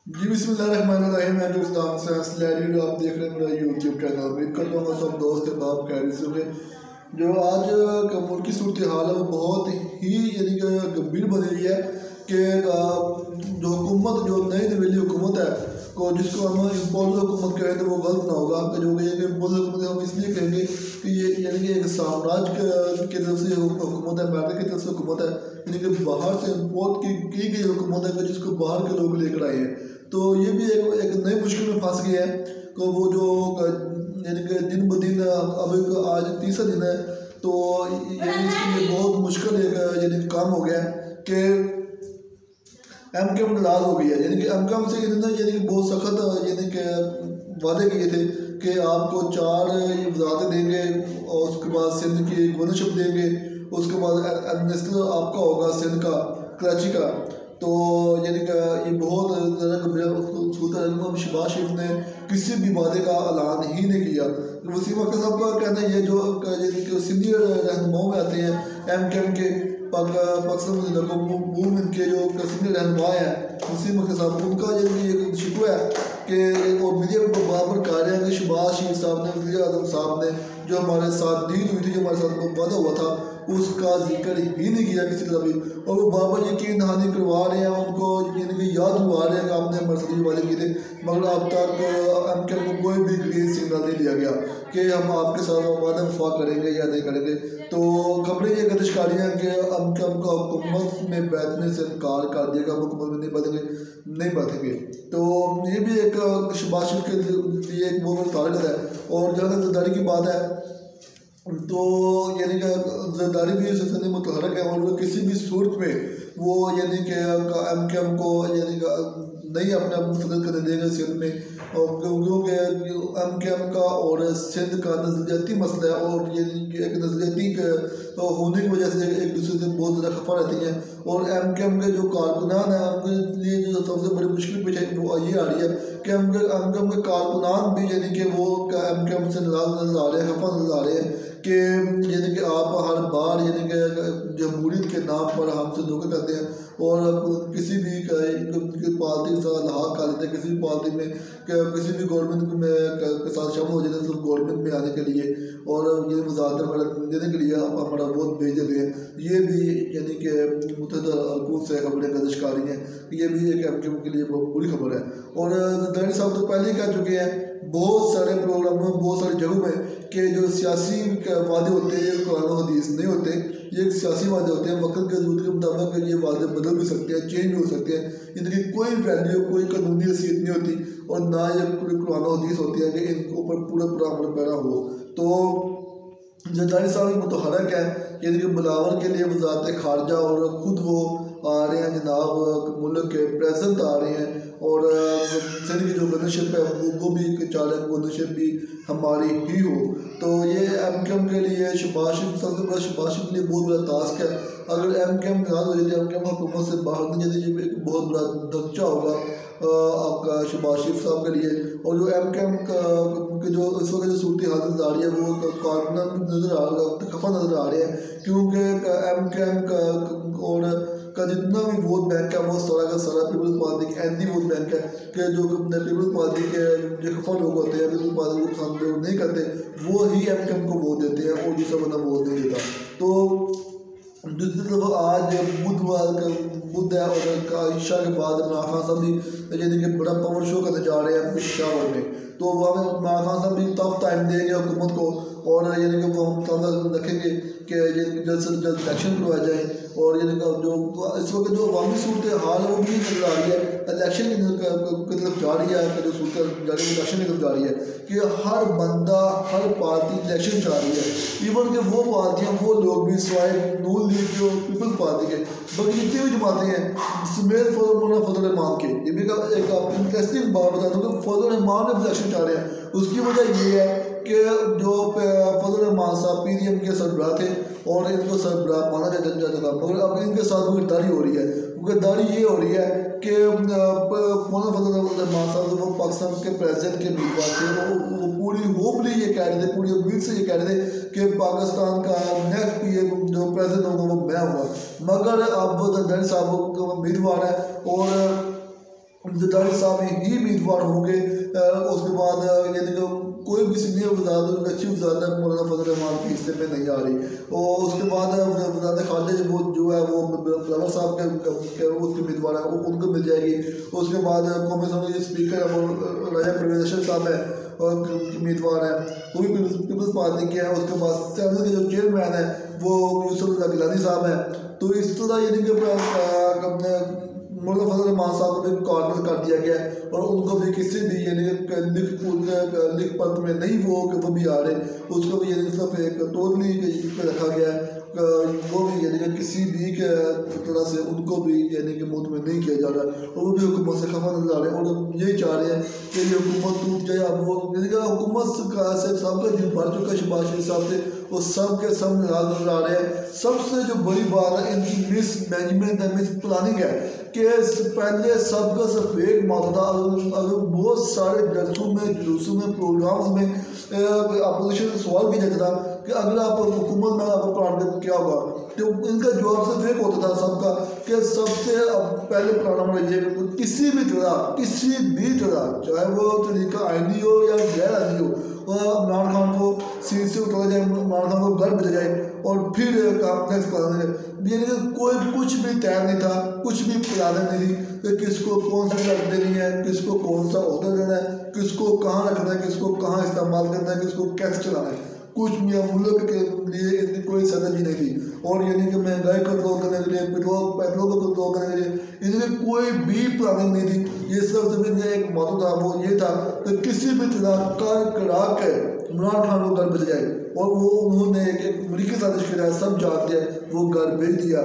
جی بسم اللہ الرحمن الرحیم. میں دوستان سے اسلام آپ دیکھ رہے ہیں میرا یوٹیوب چینل. امید کرتا ہوں سب دوست باپ خیریت سے ہوں. جو آج کا ملک کی صورتحال ہے وہ بہت ہی یعنی کہ گمبھیر بنی ہوئی ہے کہ جو حکومت جو نئی نویلی حکومت ہے کو جس کو ہم امپوز حکومت کہیں تو وہ غلط نہ ہوگا. کہ جو کہ امپوز حکومت ہم اس لیے کہیں گے کہ یہ یعنی کہ ایک سامراج کی طرف سے حکومت ہے, امریکہ کی طرف سے حکومت ہے, یعنی کہ باہر سے امپورٹ کی گئی حکومت ہے جس کو باہر کے لوگ لے کر آئے ہیں. تو یہ بھی ایک نئی مشکل میں پھنس گیا ہے کہ وہ جو یعنی کہ دن بدن اب آج تیسرا دن ہے تو یعنی اس کے لیے بہت مشکل ایک یعنی کام ہو گیا ہے کہ ایم کیم لال ہو گئی ہے. یعنی کہ ایم کیم سے انہوں نے یعنی کہ بہت سخت یعنی کہ وعدے کیے تھے کہ آپ کو 4 وزارتیں دیں گے اور اس کے بعد سندھ کی گورنرشپ دیں گے, اس کے بعد ایڈمنسٹر آپ کا ہوگا سندھ کا کراچی کا. تو یعنی کہ یہ بہت زیادہ شہباز شریف نے کسی بھی وعدے کا اعلان ہی نہیں کیا. وسیم اختر صاحب کا کہنا ہے یہ جو یعنی کہ سینئر رہنماؤں میں آتے ہیں ایم کیم کے پاکستان موومنٹ کے جو سینئر رہنما ہیں وسیم اختر صاحب, ان کا یہ شکوہ ہے کہ اور میڈیا کو بار بار کہہ رہے ہیں کہ شہباز شریف صاحب نے وزیر اعظم صاحب نے جو ہمارے ساتھ ڈیل ہوئی تھی, جو ہمارے ساتھ وعدہ ہوا تھا, اس کا ذکر ہی نہیں کیا کسی طرح بھی. اور وہ بار بار یقین دہانی کروا رہے ہیں, ان کو یعنی کہ یاد دلوا رہے ہیں کہ آپ نے ہمارے ساتھ وعدے کیے تھے, مگر اب تک ایم کیم کو کوئی بھی گرین سگنل نہیں دیا گیا کہ ہم آپ کے ساتھ وعدہ وفا کریں گے یا نہیں کریں گے. تو خبریں یہ گردش کاری ہیں کہ ایم کیم کا حکومت میں بیٹھنے سے انکار کر دیا گا, حکومت میں نہیں بیٹھیں گے. تو یہ بھی ایک شہباز شریف کے لیے ایک بہت بڑا ٹارگٹ ہے. اور جہاں زرداری کی بات ہے تو یعنی کہ زرداری بھی سلسلے متحرک ہے, اور کسی بھی صورت میں وہ یعنی کہ ایم کیم کو یعنی کہ نہیں اپنے آپ مسترد کرنے دیں گے سندھ میں, اور کیونکہ ایم کیم کا اور سندھ کا نظریاتی مسئلہ ہے, اور یعنی کہ ایک نظریاتی ہونے کی وجہ سے ایک دوسرے سے بہت زیادہ خفا رہتی ہیں. اور ایم کیم کے جو کارکنان ہیں ان کے لیے جو سب سے بڑی مشکل پیش ہے وہ یہ آ رہی ہے کہ ایم کیم کے کارکنان بھی یعنی کہ وہ ایم کیم سے ناراض نظر آ رہے ہیں, خفا نظر آ رہے ہیں کہ یعنی کہ آپ ہر بار یعنی کہ جمہوریت کے نام پر ہم سے دھوکہ کرتے ہیں اور کسی بھی پارٹی کے ساتھ لحاق کر لیتے ہیں, کسی بھی پارٹی میں کسی بھی گورنمنٹ میں کے ساتھ شامل ہو جاتے ہیں صرف گورنمنٹ میں آنے کے لیے, اور یہ وزارتیں وغیرہ دینے کے لیے ہمارا ووٹ بھیج دیتے ہیں. یہ بھی یعنی کہ متحدہ حکومت سے خبریں گردش کاری ہیں, یہ بھی ایک ایم کیو کے لیے بہت بری خبر ہے. اور زرداری صاحب تو پہلے ہی کہہ چکے ہیں بہت سارے پروگراموں میں, بہت ساری جگہوں میں کہ جو سیاسی وعدے ہوتے ہیں یہ قرآن و حدیث نہیں ہوتے, یہ ایک سیاسی وعدے ہوتے ہیں. وقت کے ضرورت کے مطابق یہ وعدے بدل بھی سکتے ہیں, چینج بھی ہو سکتے ہیں, ان کی کوئی ویلیو کوئی قانونی حیثیت نہیں ہوتی, اور نہ یہ قرآن و حدیث ہوتی ہے کہ ان کے اوپر پورا عمل پیرا ہو. تو زرداری صاحب متحرک ہے یعنی کہ بلاول کے لیے وزارت خارجہ, اور خود وہ آ رہے ہیں جناب ملک کے پریزیڈنٹ آ رہے ہیں, اور سندھ کی جو گورنرشپ ہے وہ بھی چاہ رہے ہیں گورنرشپ بھی ہماری ہی ہو. تو یہ ایم کیم کے لیے شہباز شریف سب سے بڑا شہباز شریف کے لیے بہت بڑا ٹاسک ہے. اگر ایم کیم ناراض ہو جاتی ہے, ایم کیم حکومت سے باہر نہیں جاتی, یہ ایک بہت بڑا دھچکا ہوگا آپ کا شہباز شریف صاحب کے لیے. اور جو ایم کیم کا جو اس وقت جو صورتحال نظر آ رہی ہے وہ کارکنان نظر آ رہا ہے, خفا نظر آ رہے ہیں, کیونکہ ایم کیم کا جتنا بھی ووٹ بینک ہے وہ سارا کا سارا پیپلز پارٹی کا اینٹی ووٹ بینک ہے, کہ جو پیپلز پارٹی کے جو خفا لوگ ہوتے ہیں, پیپلز پارٹی کو پسند لوگ نہیں کرتے, وہ ہی ایم کیم کو ووٹ دیتے ہیں, اور دوسرا بندہ ووٹ نہیں دیتا. تو دوسری طرف آج بدھ ہے, اور عشاء کے بعد عمران خان صاحب بھی یعنی کہ بڑا پاور شو کرنے جا رہے ہیں پشاور میں. تو وہاں عمران خان صاحب بھی ٹف ٹائم دیں گے حکومت کو, اور یعنی کہ وہ ہم سامنے رکھیں گے کہ جلد سے جلد الیکشن کروائے جائیں. اور یعنی کہ جو اس وقت جو عوامی صورتحال ہے وہ بھی نظر آ رہی ہے الیکشن کی طرف جا رہی ہے, کہ جو صورت جا رہی ہے الیکشن کی طرف جا رہی ہے, کہ ہر بندہ ہر پارٹی الیکشن چاہ رہی ہے. ایون کہ وہ پارٹیاں وہ لوگ بھی سوائے نون لیگ جو پیپلز پارٹی کے باقی جتنی بھی جماعتیں ہیں سمیت مولانا فضل الرحمان کے, یہ بھی ایک انٹرسٹنگ بات بتا دوں کہ فضل الرحمان بھی الیکشن چاہ رہے ہیں. اس کی وجہ یہ ہے کہ جو فضل الرحمان صاحب پی ڈی ایم کے سربراہ تھے اور ان کو سربراہ مانا جاتا تھا, مگر اب ان کے ساتھ گرداری ہو رہی ہے. گرداری یہ ہو رہی ہے کہ مولانا فضل الرحمان صاحب وہ پاکستان کے پریزیڈنٹ کے امیدوار تھے, وہ پوری ہوپلی یہ کہہ رہے تھے, پوری امید سے یہ کہہ رہے تھے کہ پاکستان کا نیکسٹ پی ایم جو پریزیڈنٹ ہوگا وہ میں ہوں گا. مگر اب زرداری صاحب کا امیدوار ہے, اور زرداری صاحب ہی امیدوار ہوں گے۔ اس کے بعد یعنی کہ کوئی بھی سینئر وزارت اچھی وزارت مولانا فضل الرحمان کے حصے میں نہیں آ رہی، اور اس کے بعد وزارت خارجہ جو ہے وہ فلاور صاحب کے اس کے امیدوار ہیں، ان کو مل جائے گی۔ اس کے بعد قومی اسمبلی کے اسپیکر راجہ پرویز اشرف صاحب ہیں اور امیدوار ہیں، وہ بھی پیپلز پارٹی کے ہیں۔ اس کے بعد سینٹ کے جو چیئرمین ہیں وہ یوسف اللہ گیلانی صاحب ہیں۔ تو اس طرح یعنی کہ مولانا فضل الرحمان صاحب کو بھی کارنر کر دیا گیا ہے، اور ان کو بھی کسی بھی یعنی لکھ پڑھ میں نہیں وہ بھی آ رہے، اس کو بھی یعنی صرف ایک ٹوٹلی پہ رکھا گیا ہے، وہ بھی یعنی کہ کسی بھی طرح سے ان کو بھی یعنی کہ مطمئن نہیں کیا جا رہا، اور وہ بھی حکومت سے خفا نظر آ رہے ہیں، اور یہی چاہ رہے ہیں کہ یہ حکومت ٹوٹ جائے۔ اب وہ یعنی کہ حکومت سے سب کا دل بھر چکا شہباز شریف صاحب سے، وہ سب کے سب ناراض نظر آ رہے ہیں۔ سب سے جو بڑی بات ہے ان کی مس مینجمنٹ ہے، مس پلاننگ ہے، کہ پہلے سب کا صرف ایک ماتا تھا، اگر بہت سارے جلسوں میں جلوسوں میں پروگرامز میں اپوزیشن سے سوال کیا جاتا تھا کہ اگر آپ حکومت میں آپ پلان کیا ہوگا، تو ان کا جواب صرف ایک ہوتا تھا سب کا کہ سب سے پہلے پلان ہمارا یہ کسی بھی طرح چاہے وہ طریقہ آئینی ہو یا غیر آئینی ہو، عمران خان کو سیٹ سے اتارا جائے، عمران خان کو گھر بھیجا جائے، اور پھر نیکسٹ پلان ہے۔ یعنی کہ کوئی کچھ بھی طے نہیں تھا، کچھ بھی پلاننگ نہیں تھی کہ کس کو کون سی سیٹ دینی ہے، کس کو کون سا عہدہ دینا ہے، کس کو کہاں رکھنا ہے، کس کو کہاں استعمال کرنا ہے، کس کو کیسے چلانا ہے، کچھ ملک کے لیے ان کی کوئی سرگرمی نہیں تھی۔ اور یعنی کہ مہنگائی کنٹرول کرنے کے لیے، پیٹرول کو کنٹرول کرنے کے لیے ان کی کوئی بھی پلاننگ نہیں تھی۔ یہ صرف ایک موضوع تھا، وہ یہ تھا کہ کسی بھی طرح کر کرا کے عمران خان کو گھر بھیج جائے، اور وہ انہوں نے ایک امریکی سازش کی رائے سب جانتے ہیں، وہ گھر بھیج دیا۔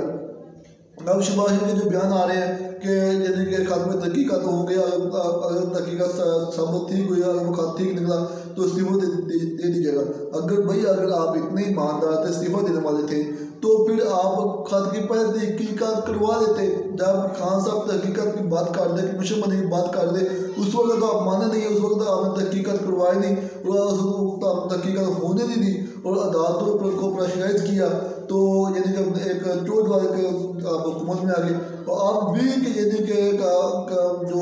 اب شہباز شریف کے جو بیان آ رہے ہیں کہ یعنی کہ خاتمہ تحقیقات ہوں گے، اگر تحقیقات ثابت ٹھیک ہوئی، اگر وہ خط ٹھیک نکلا تو استعفیٰ دے دیجیے گا۔ اگر آپ اتنے ایماندار تھے، استعفیٰ دینے والے تھے، تو پھر آپ خط کی پہلے تحقیقات کروا دیتے۔ جب خان صاحب تحقیقات کی بات کر دے، کمیشن بننے کی بات کر دے، اس وقت تو آپ مانے نہیں، اس وقت آپ نے تحقیقات کروائی نہیں، اور تحقیقات ہونے نہیں دی، اور عدالتوں کو شکایت کیا، تو یعنی کہ ایک چوٹ والے آپ حکومت میں آ گئے۔ اور آپ بھی یعنی کہ جو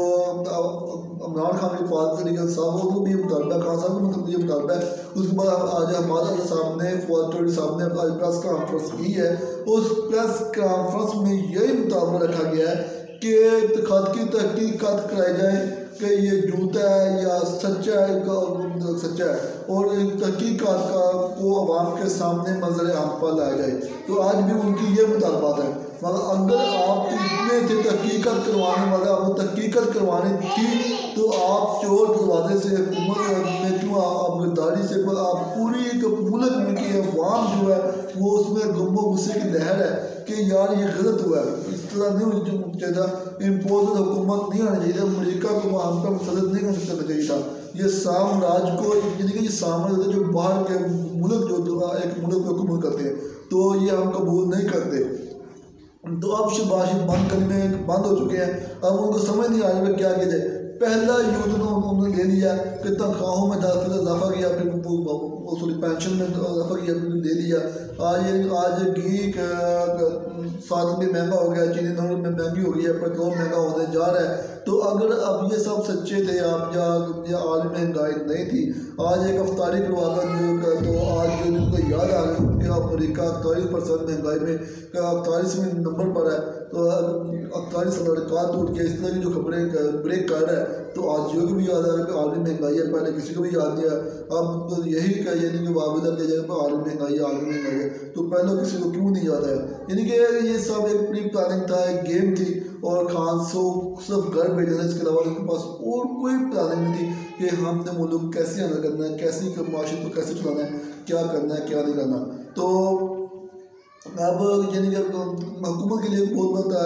عمران خان کے فواد طریقہ صاحب وہ بھی مطالبہ ہے، خان صاحب کا مطلب یہ مطالبہ ہے۔ اس کے بعد آج ہمارا صاحب نے فواد چوہدری صاحب نے آج پریس کانفرنس کی ہے، اس پریس کانفرنس میں یہی مطالبہ رکھا گیا ہے کہ خط کی تحقیقات کرائی جائیں کہ یہ جھوٹا ہے یا سچا ہے، اور تحقیقات کو عوام کے سامنے منظر عام پر لایا جائے۔ تو آج بھی ان کی یہ مطالبات ہیں، مگر اگر آپ اتنے تھے تحقیقات کروانے والے، آپ کو تحقیقات کروانی تھی، تو آپ چور دروازے سے حکومت میں کیوں آپ غداری سے آپ پوری ملک میں کی عوام جو ہے وہ اس میں غم و غصے کی لہر ہے کہ یار یہ غلط ہوا ہے، اس طرح نہیں ہونا چاہیے تھا، امپوزڈ حکومت نہیں آنا چاہیے تھا، امریکہ کو ہم پر مسلط نہیں کرنا چاہیے تھا، یہ سامراج کو یعنی کہ یہ سامراج جو باہر کے ملک جو ایک ملک پہ حکومت کرتے ہیں، تو یہ ہم قبول نہیں کرتے۔ تو اب شہباز شریف بند ہو چکے ہیں، اب ان کو سمجھ نہیں آ رہا ہے کیا کیا جائے۔ پہلا یوز انہوں نے لے لیا کہ تنخواہوں میں 10% اضافہ کیا، پھر پینشن میں اضافہ کیا، پھر لے لیا۔ آج گھی ساتھ میں مہنگا ہو گیا، چینی مہنگی ہو گئی ہے، پیٹرول مہنگا ہونے جا رہا ہے۔ تو اگر اب یہ سب سچے تھے آپ یا عالم مہنگائی نہیں تھی، آج ایک افطاری کروا کر تو آج جو ان کو یاد آ گیا کہ امریکہ 48% مہنگائی میں 48ویں نمبر پر ہے، تو 48 ریکارڈ ٹوٹ کے اس طرح کی جو خبریں بریک کر رہا ہے، تو آج جو بھی یاد آ رہا ہے کہ عالمی مہنگائی ہے، پہلے کسی کو بھی یاد نہیں آیا، اب یہی کہ یعنی کہ واویلا کی جگہ پر عالمی مہنگائی ہے، تو پہلے کسی کو کیوں نہیں یاد آیا؟ یعنی کہ یہ سب ایک پری پلاننگ تھا، ایک گیم تھی، اور خان صرف گھر بھیجنا، اس کے علاوہ ان کے پاس اور کوئی پلاننگ نہیں تھی کہ ہم نے ملک کیسے ہینڈل کرنا ہے، کیسی معاشرت کو کیسے چلانا ہے، کیا کرنا ہے، کیا نہیں کرنا۔ تو اب یعنی کہ حکومت کے لیے بہت بڑا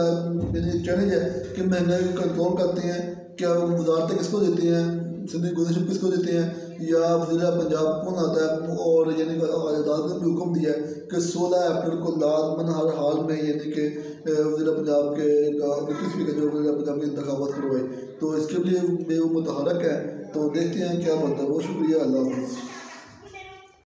یعنی چیلنج ہے کہ مہنگائی کو کنٹرول کرتے ہیں، کیا وزارتیں کس کو دیتے ہیں، سندھ گزرشپ کس کو دیتے ہیں، یا وزیر پنجاب کون آتا ہے، اور یعنی کہ عدالت نے بھی حکم دیا ہے کہ 16 اپریل کو لازماً ہر حال میں یعنی کہ وزیر پنجاب کے اسپیکر جو وزیر پنجاب کے انتخابات کروائے، تو اس کے لیے وہ متحرک ہے، تو دیکھتے ہیں کیا بنتا ہے۔ بہت شکریہ، اللہ حافظ۔